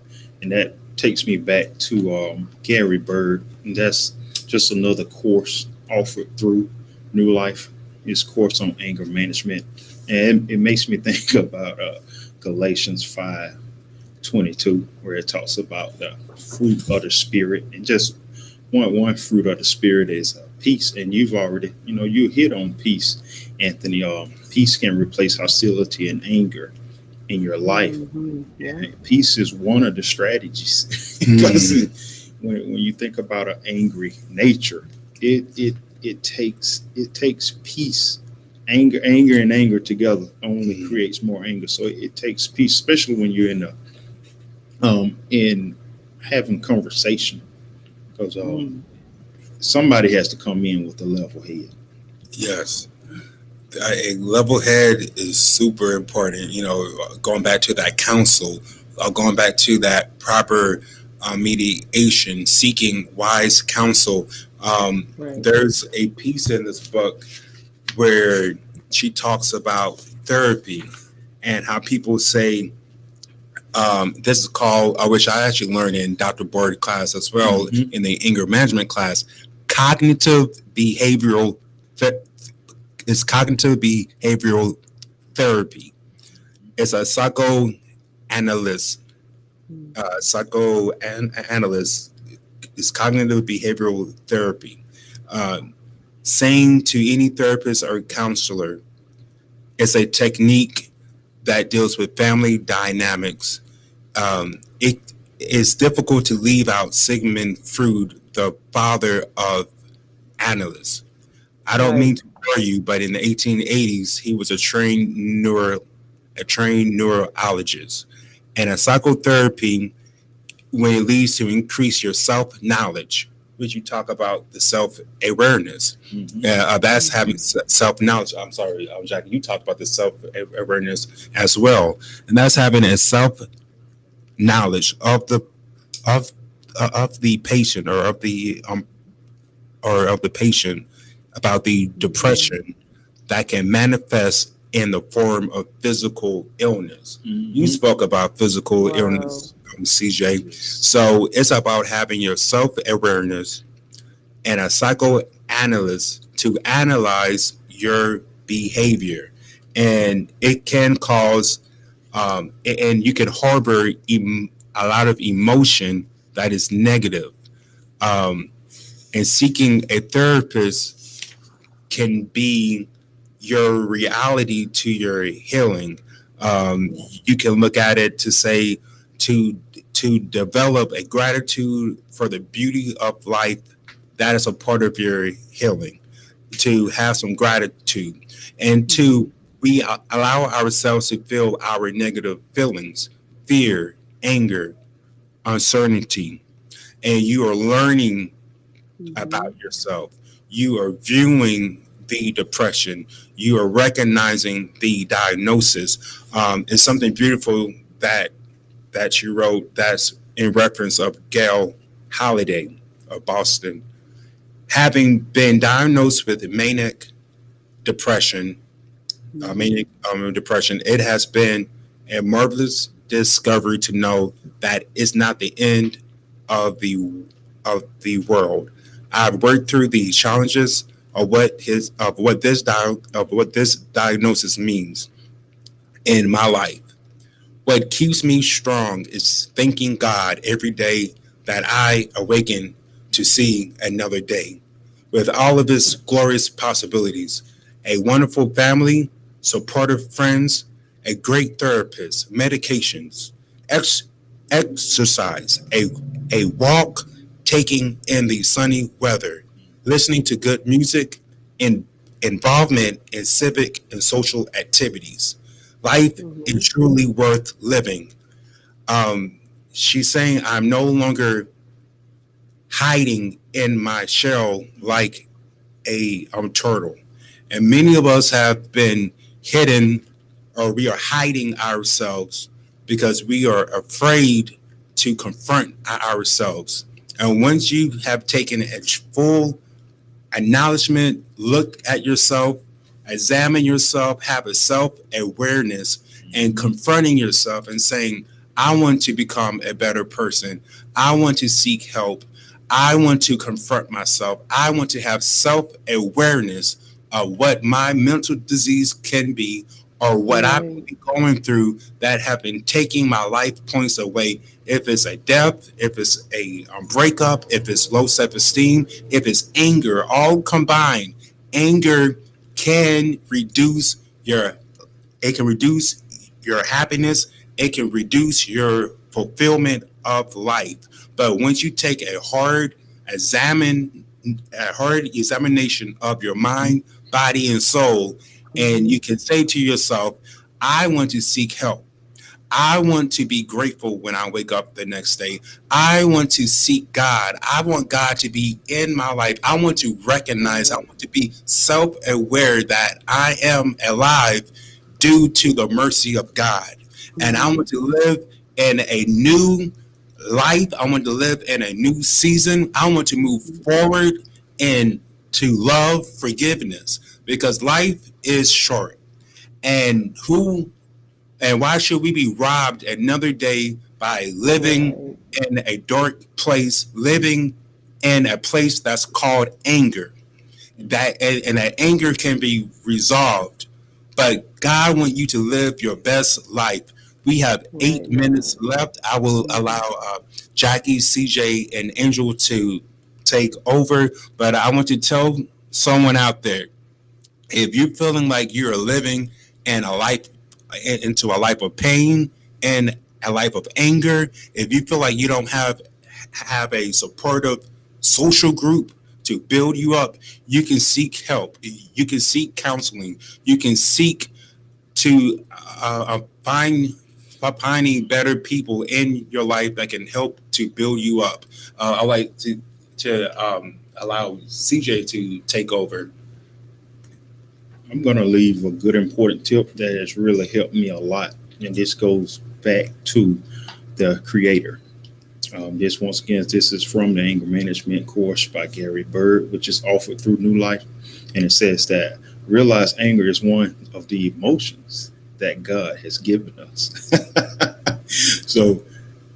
S9: takes me back to Gary Bird, and that's just another course offered through New Life. His course on anger management, and it makes me think about Galatians 5:22, where it talks about the fruit of the spirit, and just one fruit of the spirit is peace. And you've already, you hit on peace, Anthony. Peace can replace hostility and anger in your life.
S10: Yeah.
S9: Peace is one of the strategies. Because when you think about an angry nature, it takes peace. Anger and anger together only creates more anger. So it takes peace, especially when you're in having conversation, because somebody has to come in with a level head.
S11: Yes. A level head is super important. Going back to that counsel, going back to that proper mediation, seeking wise counsel.
S10: Right.
S11: There's a piece in this book where she talks about therapy and how people say, this is called, which I actually learned in Dr. Board class as well, in the anger management class, cognitive behavioral therapy. It's a psychoanalyst. Psychoanalyst is cognitive behavioral therapy. Saying to any therapist or counselor, it's a technique that deals with family dynamics. It is difficult to leave out Sigmund Freud, the father of analysts. I don't mean to bore you, but in the 1880s, he was a trained neurologist. And a psychotherapy, when it leads to increase your self-knowledge, which you talk about the self-awareness, that's having self-knowledge. I'm sorry, Jackie, you talked about the self-awareness as well, and that's having a self-knowledge of the patient or of the patient about the depression that can manifest in the form of physical illness. You spoke about physical illness, CJ. So it's about having your self-awareness and a psychoanalyst to analyze your behavior. And it can cause, and you can harbor a lot of emotion that is negative. And seeking a therapist can be your reality to your healing. You can look at it to say, to develop a gratitude for the beauty of life that is a part of your healing, to have some gratitude, and to we allow ourselves to feel our negative feelings, fear, anger, uncertainty, and you are learning about yourself. You are viewing the depression. You are recognizing the diagnosis. It's something beautiful that you wrote that's in reference of Gail Holiday of Boston. Having been diagnosed with manic depression, it has been a marvelous discovery to know that it's not the end of the world. I've worked through the challenges of what this diagnosis means in my life. What keeps me strong is thanking God every day that I awaken to see another day, with all of its glorious possibilities, a wonderful family, supportive friends, a great therapist, medications, exercise, a walk, taking in the sunny weather, listening to good music, and involvement in civic and social activities. Life is truly worth living. She's saying, I'm no longer hiding in my shell like a turtle. And many of us have been hidden, or we are hiding ourselves because we are afraid to confront ourselves. And once you have taken a full acknowledgement, look at yourself, examine yourself, have a self-awareness, and confronting yourself and saying, I want to become a better person. I want to seek help. I want to confront myself. I want to have self-awareness of what my mental disease can be, or what I've been going through that have been taking my life points away. If it's a death, if it's a breakup, if it's low self-esteem, if it's anger, all combined. Anger can reduce your happiness. It can reduce your fulfillment of life. But once you take a hard examination of your mind, body, and soul, and you can say to yourself, I want to seek help. I want to be grateful when I wake up the next day. I want to seek God. I want God to be in my life. I want to recognize, I want to be self-aware that I am alive due to the mercy of God. And I want to live in a new life. I want to live in a new season. I want to move forward and to love forgiveness, because life is short. And why should we be robbed another day by living in a dark place, living in a place that's called anger? That anger can be resolved, but God wants you to live your best life. We have 8 minutes left. I will allow Jackie, CJ, and Angel to take over, but I want to tell someone out there, if you're feeling like you're living in into a life of pain and a life of anger, if you feel like you don't have a supportive social group to build you up, you can seek help. You can seek counseling. You can seek to finding better people in your life that can help to build you up. I like to allow CJ to take over.
S9: I'm going to leave a good important tip that has really helped me a lot. And this goes back to the creator. This is from the anger management course by Gary Bird, which is offered through New Life. And it says that realize anger is one of the emotions that God has given us. So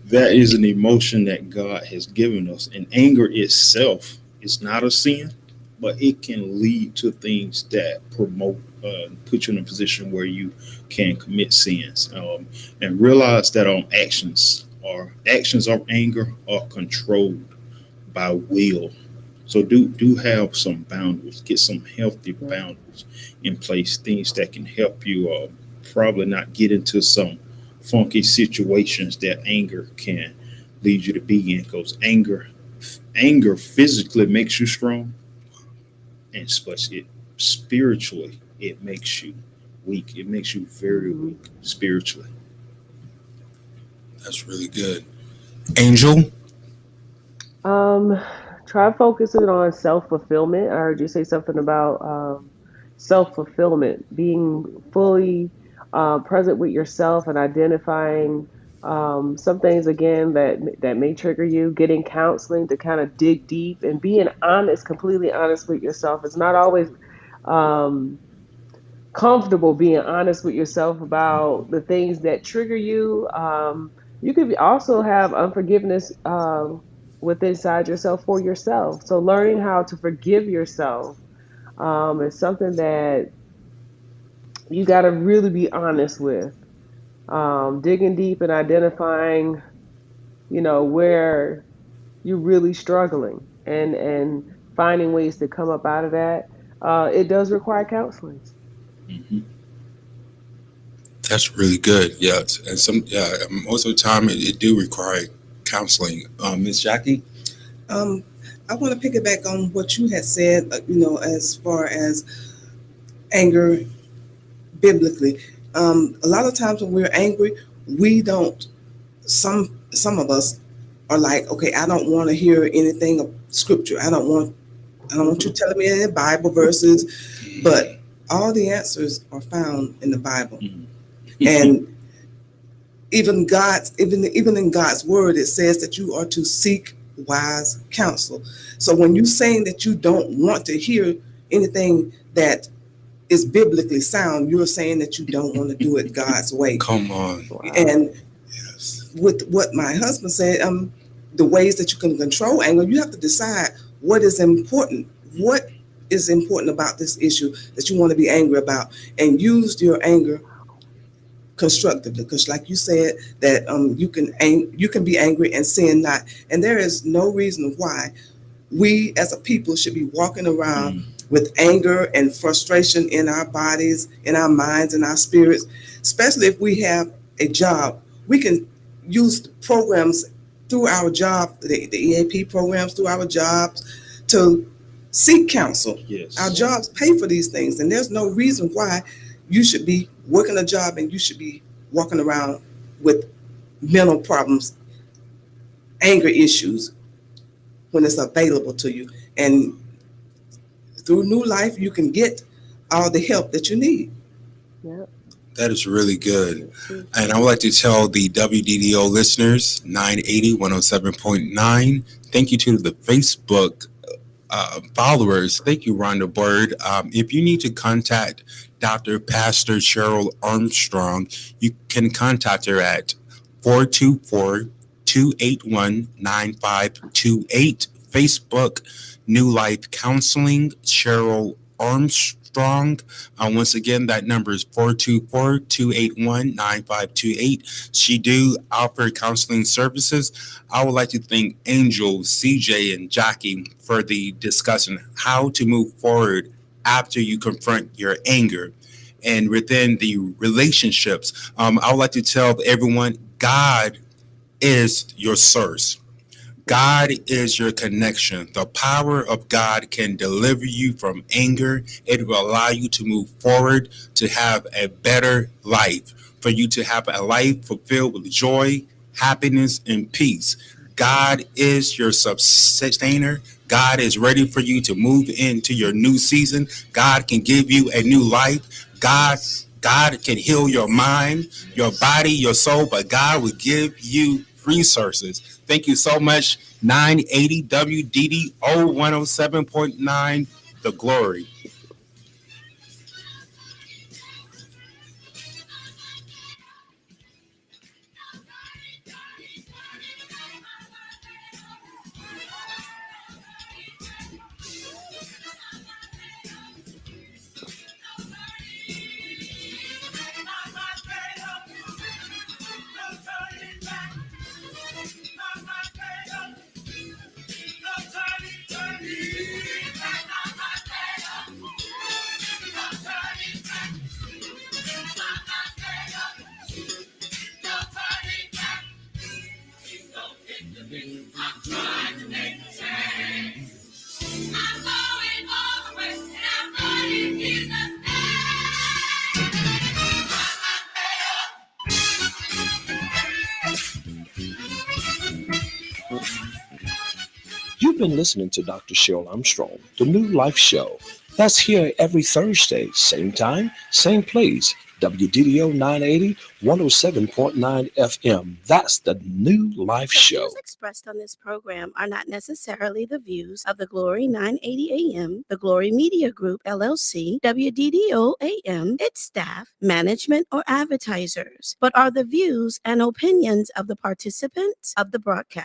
S9: that is an emotion that God has given us. And anger itself is not a sin, but it can lead to things that put you in a position where you can commit sins. And realize that actions of anger are controlled by will. So do have some boundaries, get some healthy boundaries in place, things that can help you probably not get into some funky situations that anger can lead you to be in, because anger physically makes you strong, and spiritually it makes you weak. It makes you very weak spiritually.
S11: That's really good. Angel?
S10: Try focusing on self-fulfillment. I heard you say something about self-fulfillment, being fully present with yourself and identifying some things again that may trigger you, getting counseling to kind of dig deep and being honest, completely honest with yourself. It's not always comfortable being honest with yourself about the things that trigger you. You could also have unforgiveness within inside yourself for yourself. So learning how to forgive yourself is something that you got to really be honest with. Digging deep and identifying, where you're really struggling and finding ways to come up out of that. It does require counseling.
S9: Mm-hmm.
S11: That's really good. Yes, and most of the time it do require counseling. Miss Jackie?
S8: I want to piggyback on what you had said, as far as anger biblically. A lot of times when we're angry, we don't, some of us are like, okay, I don't want to hear anything of scripture. I don't want you telling me any Bible verses, but all the answers are found in the Bible. And even in God's word, it says that you are to seek wise counsel. So when you're saying that you don't want to hear anything that is biblically sound, you're saying that you don't want to do it God's way.
S11: Come on.
S10: Wow.
S8: And
S11: Yes.
S8: with what my husband said, the ways that you can control anger, you have to decide what is important. What is important about this issue that you want to be angry about, and use your anger constructively. Because, like you said, that you can be angry and sin not, and there is no reason why we as a people should be walking around with anger and frustration in our bodies, in our minds, in our spirits. Especially if we have a job, we can use the programs through our job, the EAP programs through our jobs, to seek counsel.
S9: Yes.
S8: Our jobs pay for these things, and there's no reason why you should be working a job and you should be walking around with mental problems, anger issues, when it's available to you. And through New Life, you can get all the help that you need.
S10: Yeah.
S11: That is really good. And I would like to tell the WDDO listeners, 980, 107.9, thank you to the Facebook followers. Thank you, Rhonda Bird. If you need to contact Dr. Pastor Sheryl Armstrong, you can contact her at 424-281-9528. Facebook, New Life Counseling, Sheryl Armstrong. Once again, that number is 424-281-9528. She do offer counseling services. I would like to thank Angel, CJ, and Jackie for the discussion how to move forward after you confront your anger. And within the relationships, I would like to tell everyone, God is your source. God is your connection. The power of God can deliver you from anger. It will allow you to move forward, to have a better life, for you to have a life fulfilled with joy, happiness, and peace. God is your sustainer. God is ready for you to move into your new season. God can give you a new life. God can heal your mind, your body, your soul, but God will give you resources. Thank you so much. 980 WDDO 107.9, The Glory.
S6: You've been listening to Dr. Sheryl Armstrong, the New Life Show. That's here every Thursday, same time, same place. WDDO 980, 107.9 FM. That's the New Life
S5: The
S6: Show.
S5: views expressed on this program are not necessarily the views of the Glory 980 AM, the Glory Media Group, LLC, WDDO AM, its staff, management, or advertisers, but are the views and opinions of the participants of the broadcast.